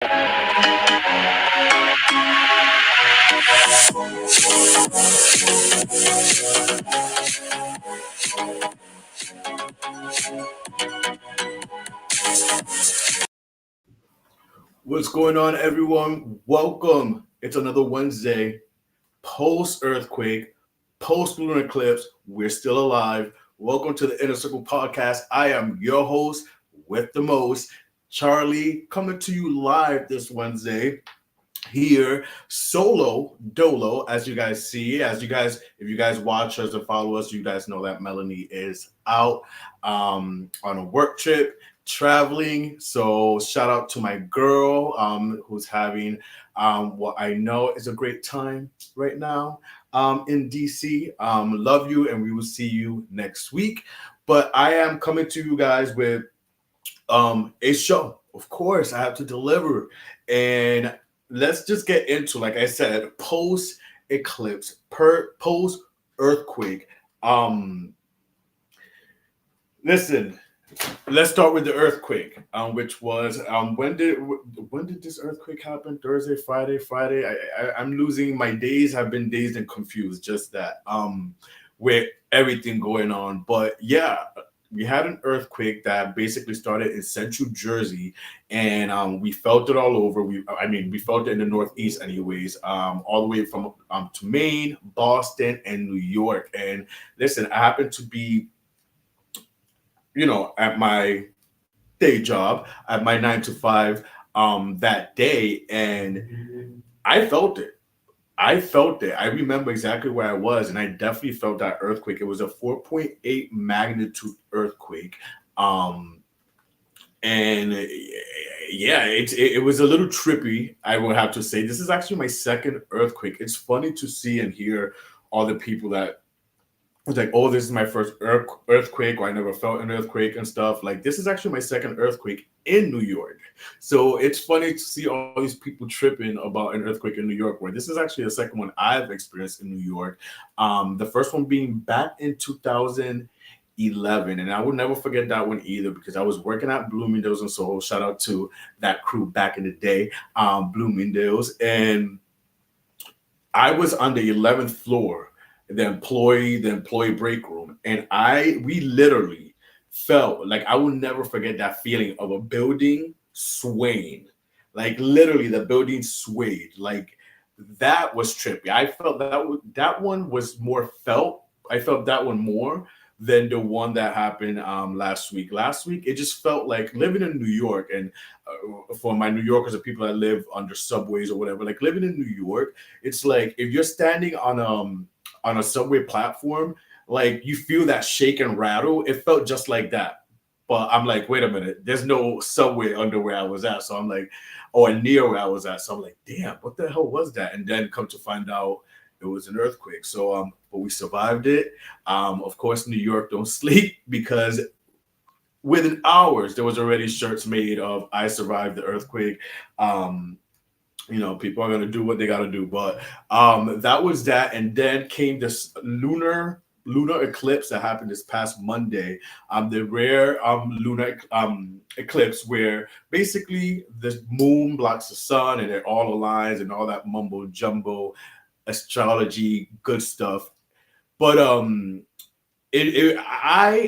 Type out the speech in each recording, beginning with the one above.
What's going on, everyone? Welcome. It's another Wednesday, post earthquake, post lunar eclipse. We're still alive. Welcome to the Inner Circle podcast. I am your host with the most, Charlie, coming to you live this Wednesday here solo dolo, as you guys see, if you guys watch us or follow us, you guys know that Melanie is out on a work trip traveling. So shout out to my girl who's having what I know is a great time right now in DC. Love you, and we will see you next week. But I am coming to you guys with a show. Of course, I have to deliver. And let's just get into, like I said, post eclipse, post earthquake. Um, Listen, let's start with the earthquake, which was when did this earthquake happen? Thursday, Friday. I'm losing my days. Have been dazed and confused. Just that with everything going on, but yeah. We had an earthquake that basically started in central Jersey, and we felt it all over. We felt it in the Northeast, anyways, all the way from to Maine, Boston, and New York. And listen, I happened to be, at my day job, at my 9 to 5 that day, and I felt it. I felt it. I remember exactly where I was, and I definitely felt that earthquake. It was a 4.8 magnitude earthquake. Um, and yeah, it was a little trippy, I would have to say. This is actually my second earthquake. It's funny to see and hear all the people that was like, oh, this is my first earthquake, or I never felt an earthquake and stuff. Like, this is actually my second earthquake in New York. So it's funny to see all these people tripping about an earthquake in New York, where this is actually the second one I've experienced in New York. The first one being back in 2011. And I will never forget that one either, because I was working at Bloomingdale's in Soho. Shout out to that crew back in the day, Bloomingdale's. And I was on the 11th floor, the employee break room, and we literally felt like, I will never forget that feeling of a building swaying. Like, literally, the building swayed. Like, that was trippy. I felt that one was more felt. I felt that one more than the one that happened last week. Last week, it just felt like living in New York, and for my New Yorkers or people that live under subways or whatever, like living in New York, it's like if you're standing on a subway platform, like you feel that shake and rattle. It felt just like that. But I'm like, wait a minute, there's no subway under where I was at. So I'm like, or near where I was at. So I'm like, damn, what the hell was that? And then come to find out it was an earthquake. So but we survived it. Of course, New York don't sleep, because within hours there was already shirts made of "I survived the earthquake." Um, People are gonna do what they gotta do. But that was that, and then came this lunar eclipse that happened this past Monday. The rare lunar eclipse, where basically the moon blocks the sun and it all aligns and all that mumbo jumbo astrology good stuff. But I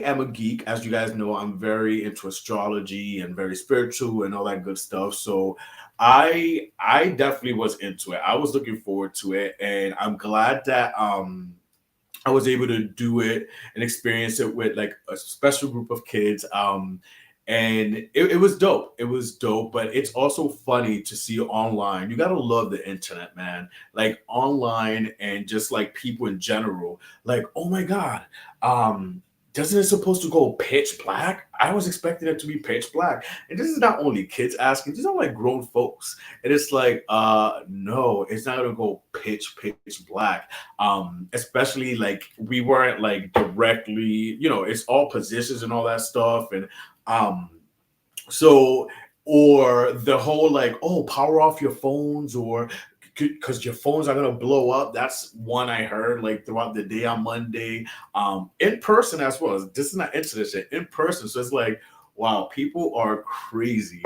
am a geek, as you guys know. I'm very into astrology and very spiritual and all that good stuff. So I definitely was into it. I was looking forward to it, and I'm glad that I was able to do it and experience it with like a special group of kids. And it was dope. It was dope, but it's also funny to see online. You gotta love the internet, man. Like online and just like people in general. Like, oh my god, um, doesn't it supposed to go pitch black? I was expecting it to be pitch black. And this is not only kids asking, these are like grown folks. And it's like, no, it's not gonna go pitch black. Especially like we weren't like directly, it's all positions and all that stuff. And um so, or the whole like, oh, power off your phones, or because your phones are gonna blow up. That's one I heard like throughout the day on Monday, in person as well. This is not internet shit, in person. So it's like, wow, people are crazy.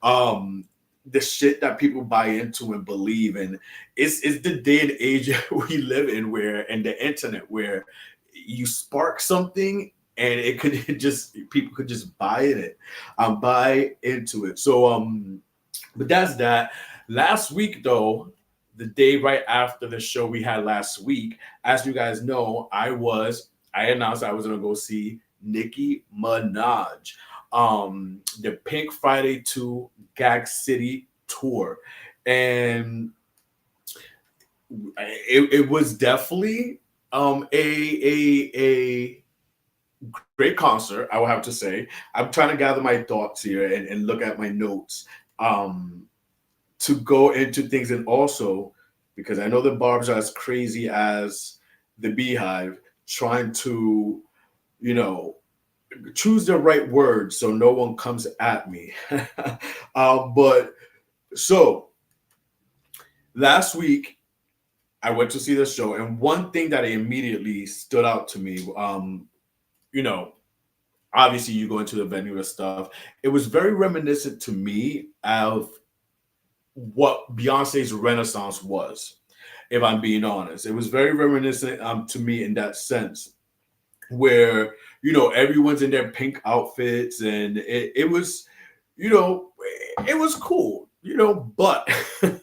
Um, the shit that people buy into and believe in. It's the day and age we live in, where and the internet, where you spark something and it could just people could just buy into it. So but that's that. Last week though, the day right after the show we had last week, as you guys know, I announced I was gonna go see Nicki Minaj. The Pink Friday 2 Gag City tour. And it was definitely a great concert, I will have to say. I'm trying to gather my thoughts here and look at my notes um, to go into things. And also, because I know the Barbs are as crazy as the Beehive, trying to, you know, choose the right words so no one comes at me. But so last week, I went to see the show, and one thing that immediately stood out to me, you know, obviously you go into the venue and stuff. It was very reminiscent to me of what Beyonce's Renaissance was, if I'm being honest. It was very reminiscent to me in that sense, where everyone's in their pink outfits, and it was, you know, it was cool, but and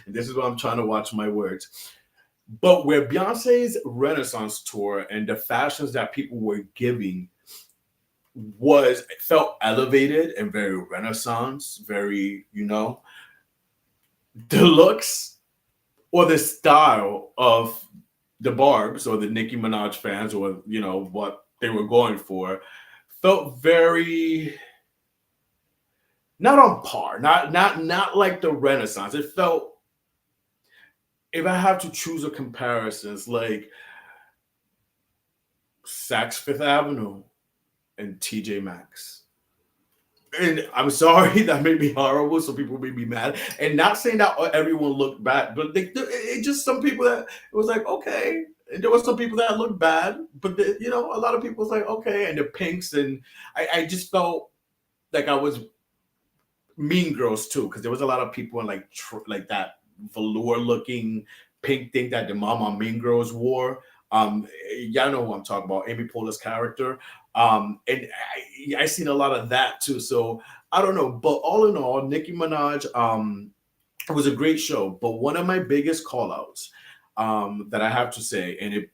this is what I'm trying to watch my words. But where Beyonce's Renaissance tour and the fashions that people were giving was it felt elevated and very Renaissance, very, the looks or the style of the Barbs or the Nicki Minaj fans, or what they were going for, felt very not on par, not like the Renaissance. It felt, if I have to choose a comparison, it's like Saks Fifth Avenue and TJ Maxx. And I'm sorry that made me horrible. Some people made me mad, and not saying that everyone looked bad, but it just some people that it was like okay. And there were some people that looked bad, but a lot of people was like okay, and the pinks, and I just felt like I was Mean Girls too, because there was a lot of people in like that velour looking pink thing that the mom on Mean Girls wore. Y'all know who I'm talking about, Amy Poehler's character. And I seen a lot of that too. So I don't know, but all in all, Nicki Minaj, it was a great show. But one of my biggest call outs that I have to say, and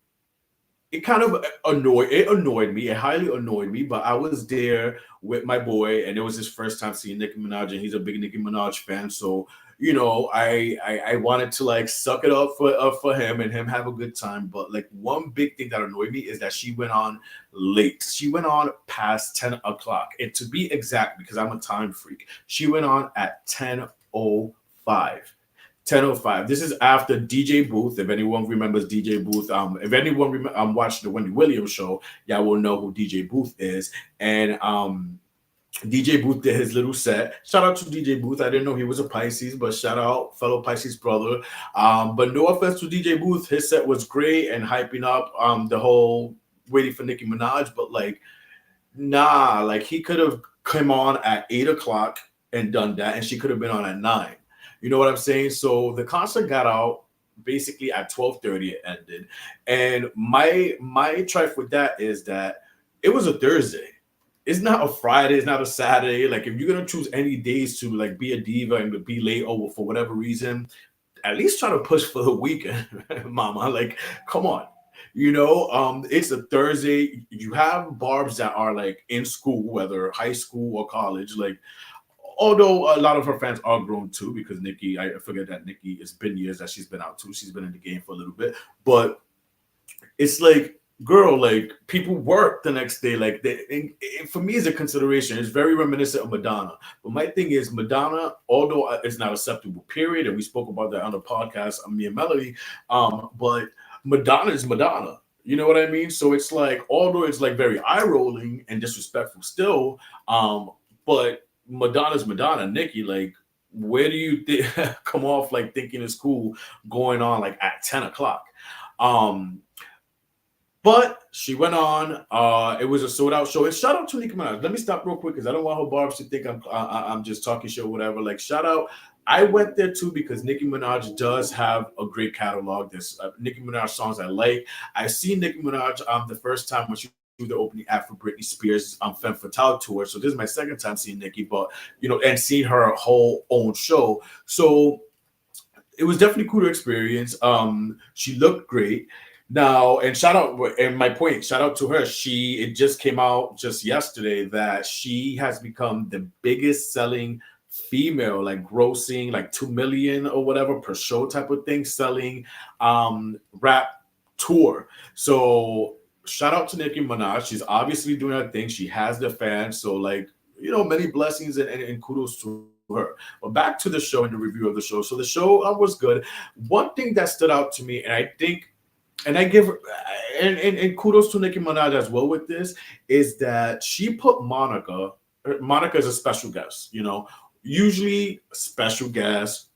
it kind of annoyed me. It highly annoyed me, but I was there with my boy, and it was his first time seeing Nicki Minaj, and he's a big Nicki Minaj fan. So I wanted to like suck it up for him and him have a good time. But like one big thing that annoyed me is that she went on late. She went on past 10 o'clock, and to be exact, because I'm a time freak, she went on at 10:05. 10:05. This is after DJ Booth. If anyone remembers DJ Booth, if anyone watched the Wendy Williams show, y'all will know who DJ Booth is. And DJ Booth did his little set. Shout out to DJ Booth. I didn't know he was a Pisces, but shout out fellow Pisces brother. But no offense to DJ Booth, his set was great and hyping up the whole waiting for Nicki Minaj. But like, nah, like he could have come on at 8 o'clock and done that, and she could have been on at 9. You know what I'm saying? So the concert got out basically at 12:30. It ended, and my tripe with that is that it was a Thursday. It's not a Friday. It's not a Saturday. Like if you're gonna choose any days to like be a diva and be late over for whatever reason, at least try to push for the weekend, mama. Like, come on. It's a Thursday. You have Barbs that are like in school, whether high school or college. Like, although a lot of her fans are grown too, because Nicki, I forget that Nicki, it's been years that she's been out too. She's been in the game for a little bit, but it's like, girl, like people work the next day. Like, for me, it's a consideration. It's very reminiscent of Madonna. But my thing is, Madonna, although it's not acceptable, period, and we spoke about that on the podcast, me and Melody, but Madonna is Madonna. You know what I mean? So it's like, although it's like very eye rolling and disrespectful still, but Madonna's Madonna. Nicki, like, where do you come off like thinking it's cool going on like at 10 o'clock? But she went on. It was a sold out show. And shout out to Nicki Minaj. Let me stop real quick because I don't want her barbs to think I'm just talking shit or whatever. Like shout out. I went there too because Nicki Minaj does have a great catalog. There's Nicki Minaj songs I like. I seen Nicki Minaj the first time when she was the opening act for Britney Spears Femme Fatale tour. So this is my second time seeing Nicki, but and seeing her whole own show. So it was definitely cool to experience. She looked great. Now, and shout out, and my point, shout out to her. It just came out just yesterday that she has become the biggest selling female, like grossing like 2 million or whatever per show type of thing, selling rap tour. So shout out to Nicki Minaj. She's obviously doing her thing. She has the fans. So like, many blessings and kudos to her. But back to the show and the review of the show. So the show was good. One thing that stood out to me, and I think, and I give and kudos to Nicki Minaj as well with this, is that she put Monica. Monica is a special guest. Usually special guests.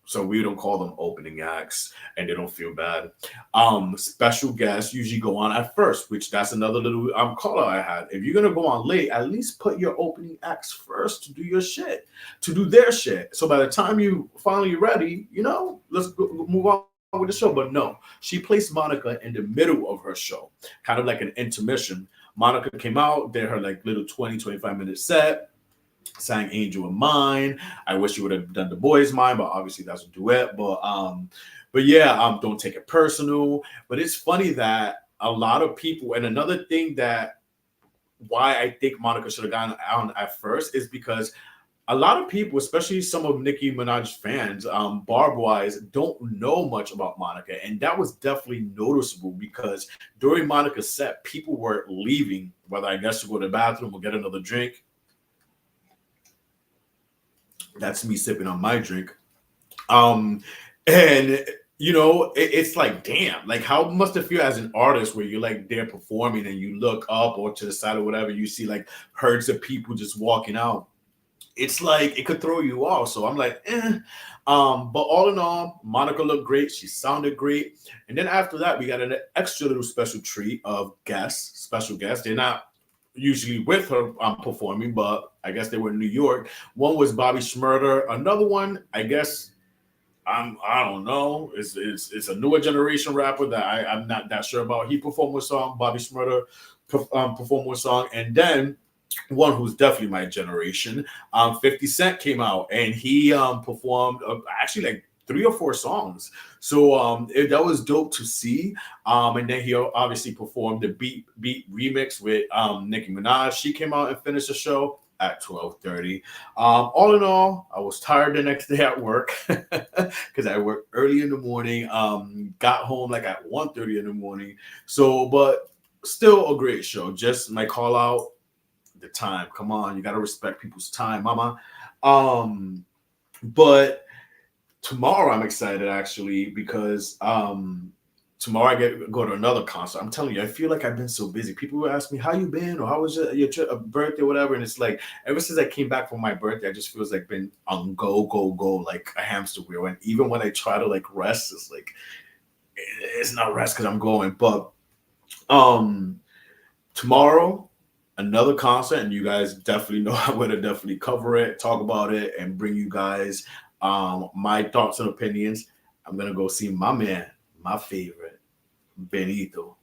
So we don't call them opening acts, and they don't feel bad. Special guests usually go on at first, which that's another little call out I had. If you're gonna go on late, at least put your opening acts first to do your shit, to do their shit. So by the time you finally ready, let's move on with the show. But no, she placed Monica in the middle of her show, kind of like an intermission. Monica came out, did her like little 20-25 minute set, sang Angel of Mine. I wish you would have done The Boy's Mine, but obviously that's a duet. But yeah, don't take it personal. But it's funny that a lot of people, and another thing that why I think Monica should have gotten on at first is because a lot of people, especially some of Nicki Minaj fans, barb wise, don't know much about Monica. And that was definitely noticeable because during Monica's set, people were leaving, whether I guess to go to the bathroom or get another drink. That's me sipping on my drink. And it's like, damn, like how must it feel as an artist where you're like there performing and you look up or to the side or whatever, you see like herds of people just walking out. It's like it could throw you off. So I'm like, eh. But all in all, Monica looked great. She sounded great. And then after that, we got an extra little special treat of special guests. They're not usually with her performing, but I guess they were in New York. One was Bobby Schmurder. Another one, I guess, I don't know. It's a newer generation rapper that I'm not that sure about. He performed one song. Bobby Schmurder performed one song, and then one who's definitely my generation. 50 Cent came out and he performed actually like 3 or 4 songs. So that was dope to see. And then he obviously performed the Beat remix with Nicki Minaj. She came out and finished the show at 12:30. All in all, I was tired the next day at work because I worked early in the morning. Got home like at 1:30 in the morning. So, but still a great show. Just my call out, the time. Come on, you got to respect people's time, mama. But tomorrow I'm excited actually because tomorrow I go to another concert. I'm telling you, I feel like I've been so busy. People will ask me how you been or how was your trip, birthday, whatever, and it's like ever since I came back from my birthday, I just feels like been on go like a hamster wheel. And even when I try to like rest, it's like it's not rest because I'm going. But tomorrow another concert, and you guys definitely know I'm going to definitely cover it, talk about it, and bring you guys my thoughts and opinions. I'm going to go see my man, my favorite, Benito,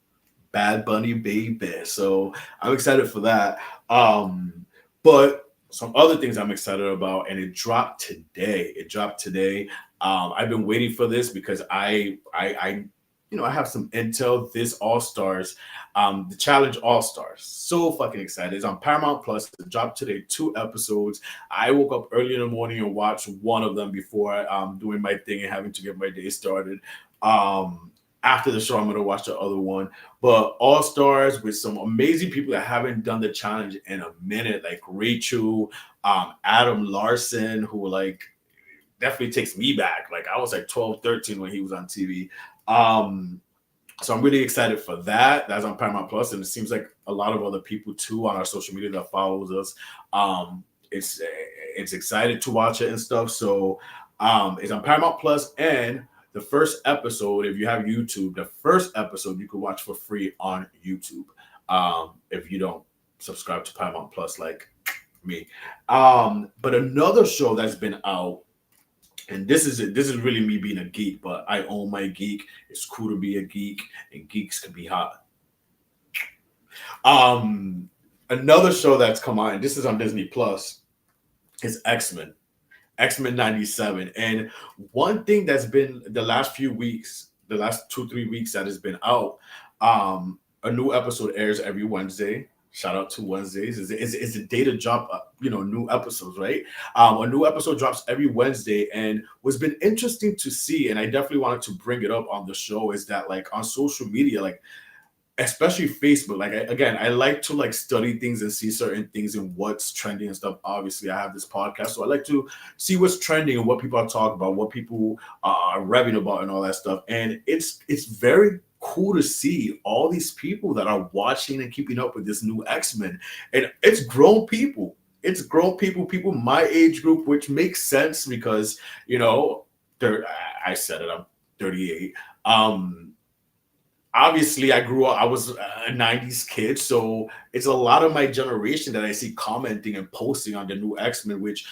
Bad Bunny, baby. So I'm excited for that. But some other things I'm excited about, and it dropped today. I've been waiting for this because I have some intel. This All Stars, the Challenge All Stars. So fucking excited. It's on Paramount Plus. It dropped today, 2 episodes. I woke up early in the morning and watched one of them before doing my thing and having to get my day started. After the show, I'm going to watch the other one. But All Stars with some amazing people that haven't done the challenge in a minute, like Rachel, Adam Larson, who like definitely takes me back. Like I was like 12, 13 when he was on TV. So I'm really excited for that. That's on Paramount Plus, and it seems like a lot of other people too on our social media that follows us. It's excited to watch it and stuff. So it's on Paramount Plus, and The first episode, if you have YouTube, the first episode you can watch for free on YouTube. If you don't subscribe to Paramount Plus like me. But another show that's been out, and this is really me being a geek, but I own my geek. It's cool to be a geek, and geeks can be hot. Um, Another show that's come on, and this is on Disney Plus, is X-Men. X-Men 97. And one thing that's been the last few weeks, the last 2, 3 weeks that has been out, a new episode airs every Wednesday. Shout out to Wednesdays. It's a day to drop, new episodes, right? A new episode drops every Wednesday. And what's been interesting to see, and I definitely wanted to bring it up on the show, is that like on social media, like especially Facebook, like again, I like to like study things and see certain things and what's trending and stuff. Obviously, I have this podcast, so I like to see what's trending and what people are talking about, what people are revving about, and all that stuff. And it's very cool to see all these people that are watching and keeping up with this new X-Men, and it's grown people. It's grown people, people my age group, which makes sense because they're. I said it. I'm 38. Obviously I grew up, I was a 90s kid, so it's a lot of my generation that I see commenting and posting on the new X-Men, which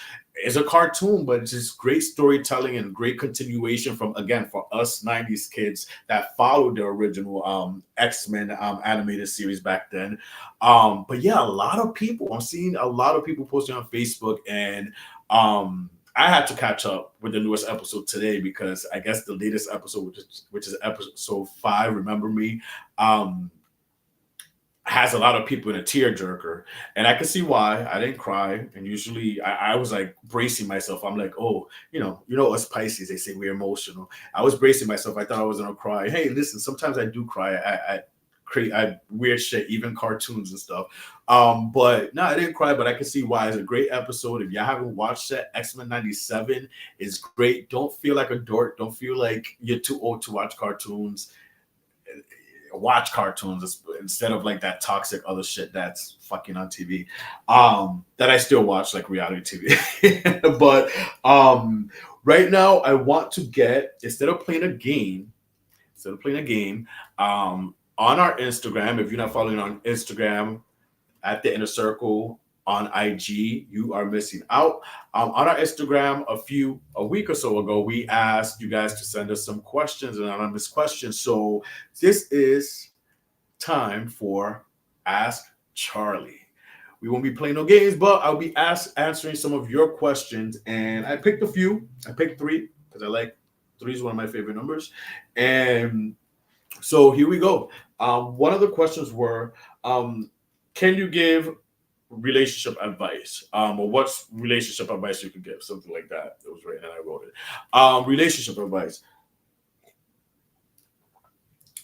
is a cartoon, but it's just great storytelling and great continuation from, again, for us 90s kids that followed the original X-Men animated series back then. But yeah, a lot of people, I'm seeing a lot of people posting on Facebook, and I had to catch up with the newest episode today because I guess the latest episode, which is episode 5, Remember Me, has a lot of people in a tearjerker, and I can see why. I didn't cry, and usually I was like bracing myself. I'm like, oh, us Pisces, they say we're emotional. I was bracing myself. I thought I was gonna cry. Hey, listen, sometimes I do cry. I create weird shit, even cartoons and stuff. But no, I didn't cry, but I can see why. It's a great episode. If you haven't watched it, X-Men 97 is great. Don't feel like a dork. Don't feel like you're too old to watch cartoons. Watch cartoons instead of like that toxic other shit that's fucking on TV. That I still watch, like reality TV. But right now I want to get, instead of playing a game, on our Instagram. If you're not following on Instagram, at the Inner Circle on IG, you are missing out. On our Instagram, a week or so ago, we asked you guys to send us some questions, and anonymous questions. So this is time for Ask Charlie. We won't be playing no games, but I'll be answering some of your questions. And I picked a few. I picked 3 because I like 3 is one of my favorite numbers. And so here we go. One of the questions were, can you give relationship advice? Or what's relationship advice you could give? Something like that. It was written and I wrote it. Relationship advice.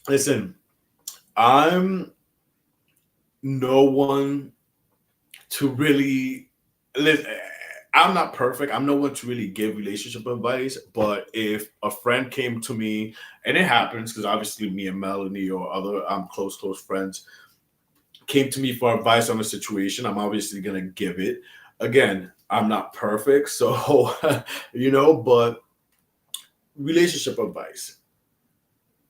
Listen, I'm no one to really listen. I'm not perfect. I'm no one to really give relationship advice. But if a friend came to me, and it happens because obviously me and Melanie or other close friends came to me for advice on a situation, I'm obviously gonna give it. Again, I'm not perfect, so but relationship advice.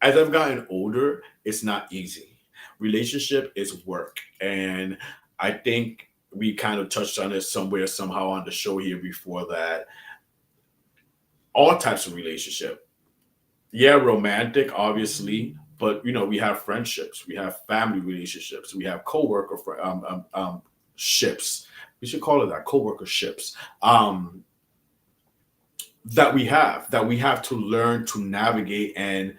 As I've gotten older, it's not easy. Relationship is work. And I think we kind of touched on it somewhere, somehow on the show here before, that all types of relationship. Yeah, romantic, obviously, but we have friendships, we have family relationships, we have co-worker ships. We should call it that, co-worker ships. That we have to learn to navigate and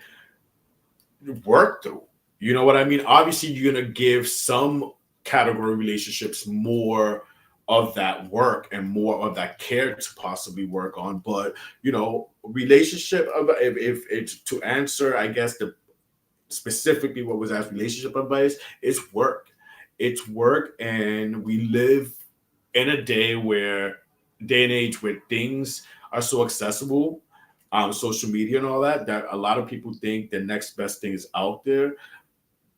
work through. You know what I mean? Obviously, you're gonna give some category relationships more of that work and more of that care to possibly work on. But relationship, if it's to answer, I guess, the specifically what was asked, relationship advice, it's work. It's work, and we live in a day and age where things are so accessible, social media and all that a lot of people think the next best thing is out there,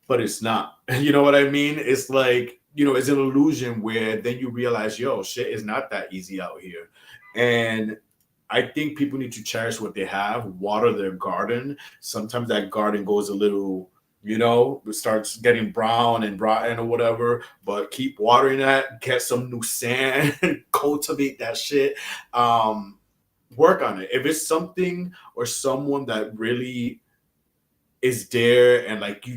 but it's not. You know what I mean? It's like, it's an illusion where then you realize, yo, shit is not that easy out here. And I think people need to cherish what they have, water their garden. Sometimes that garden goes a little, it starts getting brown and rotten or whatever, but keep watering that, get some new sand, cultivate that shit. Um, Work on it. If it's something or someone that really is there and like you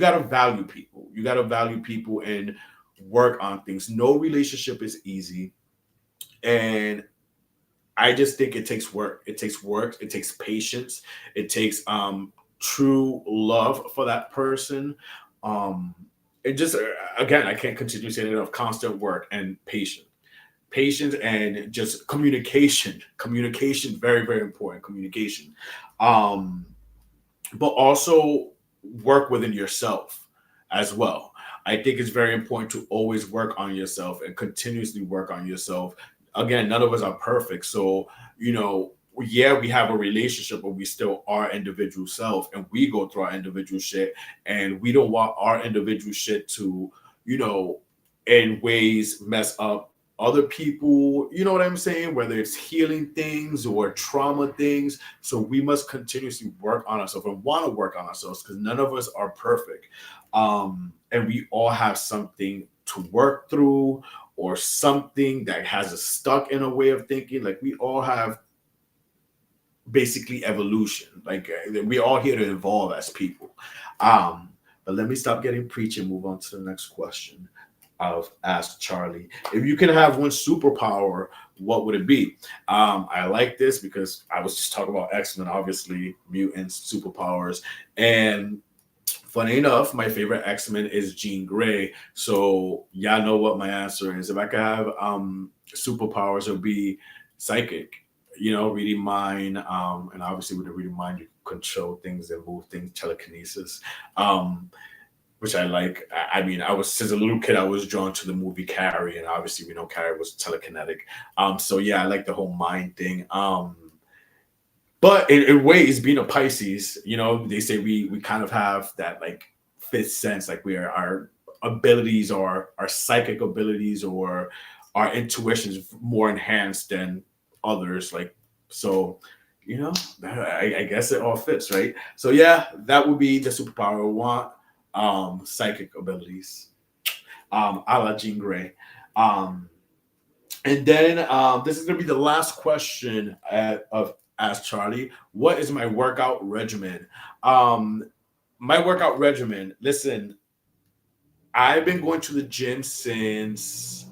gotta value people. You gotta value people and work on things. No relationship is easy. And I just think it takes work. It takes work. It takes patience. It takes true love for that person. Um, it just again, I can't continue saying enough. Constant work and patience, and just communication. Communication, very very important. Communication, um, but also work within yourself as well. I think it's very important to always work on yourself and continuously work on yourself. Again, none of us are perfect. So, yeah, we have a relationship, but we still are individual self and we go through our individual shit. And we don't want our individual shit to, you know, in ways mess up other people. You know what I'm saying? Whether it's healing things or trauma things. So we must continuously work on ourselves and want to work on ourselves because none of us are perfect. And we all have something to work through or something that has us stuck in a way of thinking. Like we all have basically evolution. Like we're all here to evolve as people. Um, but let me stop getting preachy and move on to the next question. I've asked Charlie, if you can have one superpower, what would it be? I like this because I was just talking about X-Men, obviously, mutants, superpowers. And funny enough, my favorite X-Men is Jean Grey. So y'all know what my answer is. If I could have superpowers, it would be psychic, reading mind. And obviously with the reading mind, you control things and move things, telekinesis. Um, which I like. I mean, I was since a little kid, I was drawn to the movie Carrie, and obviously we know Carrie was telekinetic. So yeah, I like the whole mind thing. But in ways, being a Pisces, they say we kind of have that like fifth sense, like we are our abilities or our psychic abilities or our intuition is more enhanced than others. Like so, I guess it all fits, right? So yeah, that would be the superpower I want. Psychic abilities, a la Jean Grey. Um, and then this is gonna be the last question of Ask Charlie. What is my workout regimen? Um, my workout regimen. Listen, I've been going to the gym since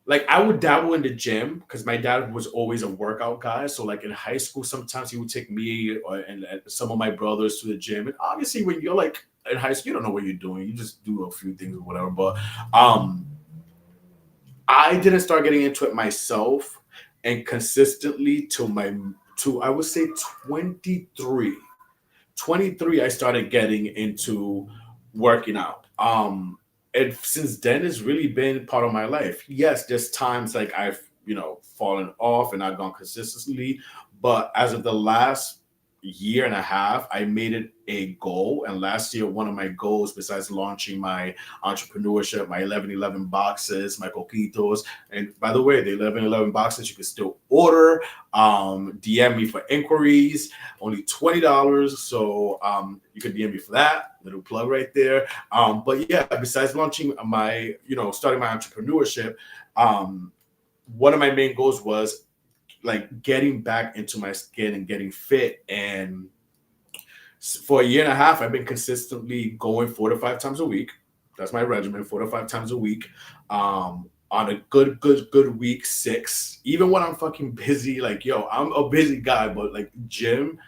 like I would dabble in the gym because my dad was always a workout guy. So like in high school, sometimes he would take me and some of my brothers to the gym. And obviously, when you're like in high school, you don't know what you're doing. You just do a few things or whatever. But um, I didn't start getting into it myself and consistently till I would say 23. 23, I started getting into working out. And since then, it's really been part of my life. Yes, there's times like I've, fallen off and I've gone consistently, but as of the last year and a half, I made it a goal. And last year, one of my goals, besides launching my entrepreneurship, my 1111 boxes, my coquitos, and by the way, the 1111 boxes you can still order. DM me for inquiries, only $20. So you can DM me for that. Little plug right there. But yeah, besides launching my, starting my entrepreneurship, um, one of my main goals was like getting back into my skin and getting fit. And for a year and a half, I've been consistently going 4 to 5 times a week. That's my regimen, 4 to 5 times a week. On a good week, six. Even when I'm fucking busy, like yo, I'm a busy guy, but like gym,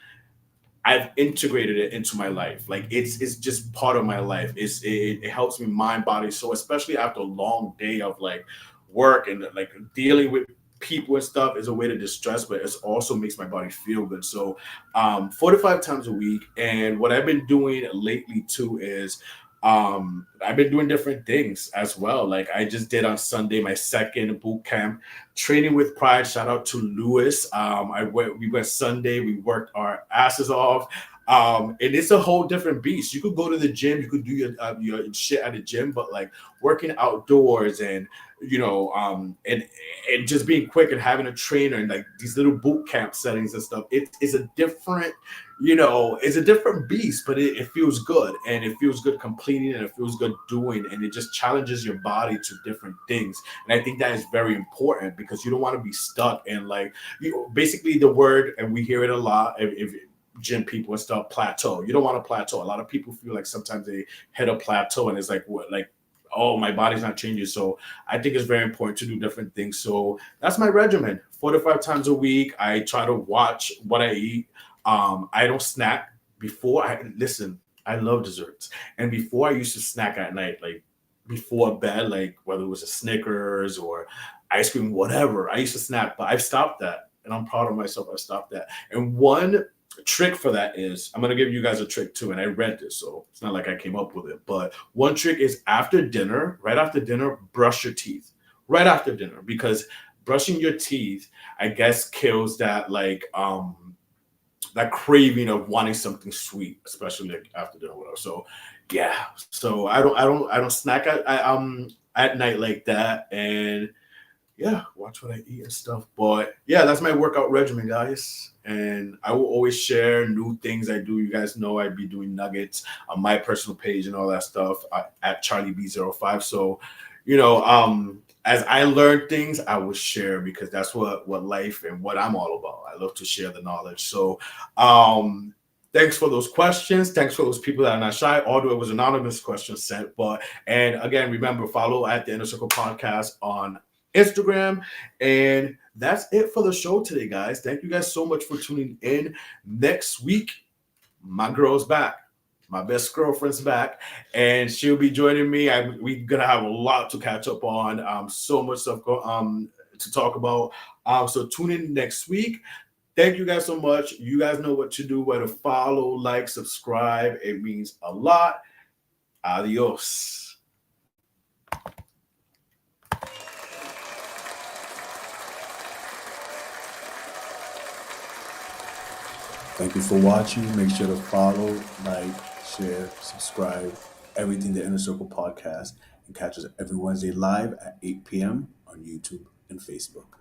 I've integrated it into my life. Like it's just part of my life. It helps me mind, body, soul, especially after a long day of like work and like dealing with people and stuff is a way to distress, but it also makes my body feel good. So 4 to 5 times a week. And what I've been doing lately too is I've been doing different things as well. Like I just did on Sunday my second boot camp, training with pride. Shout out to Lewis. We went Sunday, we worked our asses off. And it's a whole different beast. You could go to the gym, you could do your shit at the gym, but like working outdoors and and just being quick and having a trainer and like these little boot camp settings and stuff. It is a different, it's a different beast, but it feels good, and it feels good completing, and it feels good doing, and it just challenges your body to different things. And I think that is very important because you don't want to be stuck in like, basically the word, and we hear it a lot. If gym people and stuff, plateau. You don't want to plateau. A lot of people feel like sometimes they hit a plateau and it's like, what, like, oh, my body's not changing. So I think it's very important to do different things. So that's my regimen. 4 to 5 times a week. I try to watch what I eat. I don't snack before I listen. I love desserts. And before I used to snack at night, like before bed, like whether it was a Snickers or ice cream, whatever. I used to snack, but I've stopped that. And I'm proud of myself. I stopped that. And one trick for that is, I'm going to give you guys a trick too, and I read this, so it's not like I came up with it, but one trick is after dinner, right after dinner, brush your teeth right after dinner, because brushing your teeth, I guess, kills that like that craving of wanting something sweet, especially like after dinner or whatever. So yeah, so I don't snack at night like that. And yeah, watch what I eat and stuff. But yeah, that's my workout regimen, guys. And I will always share new things I do. You guys know I'd be doing nuggets on my personal page and all that stuff at CharlieB05. So, as I learn things, I will share because that's what life and what I'm all about. I love to share the knowledge. So, thanks for those questions. Thanks for those people that are not shy, although it was anonymous questions sent. But and again, remember, follow at the Inner Circle Podcast on Instagram. And that's it for the show today, guys. Thank you guys so much for tuning in. Next week, my girl's back. My best girlfriend's back, and she'll be joining me. We're gonna have a lot to catch up on. So much stuff to talk about. So tune in next week. Thank you guys so much. You guys know what to do, where to follow, like, subscribe. It means a lot. Adios. Thank you for watching. Make sure to follow, like, share, subscribe, everything the Inner Circle Podcast, and catch us every Wednesday live at 8 p.m. on YouTube and Facebook.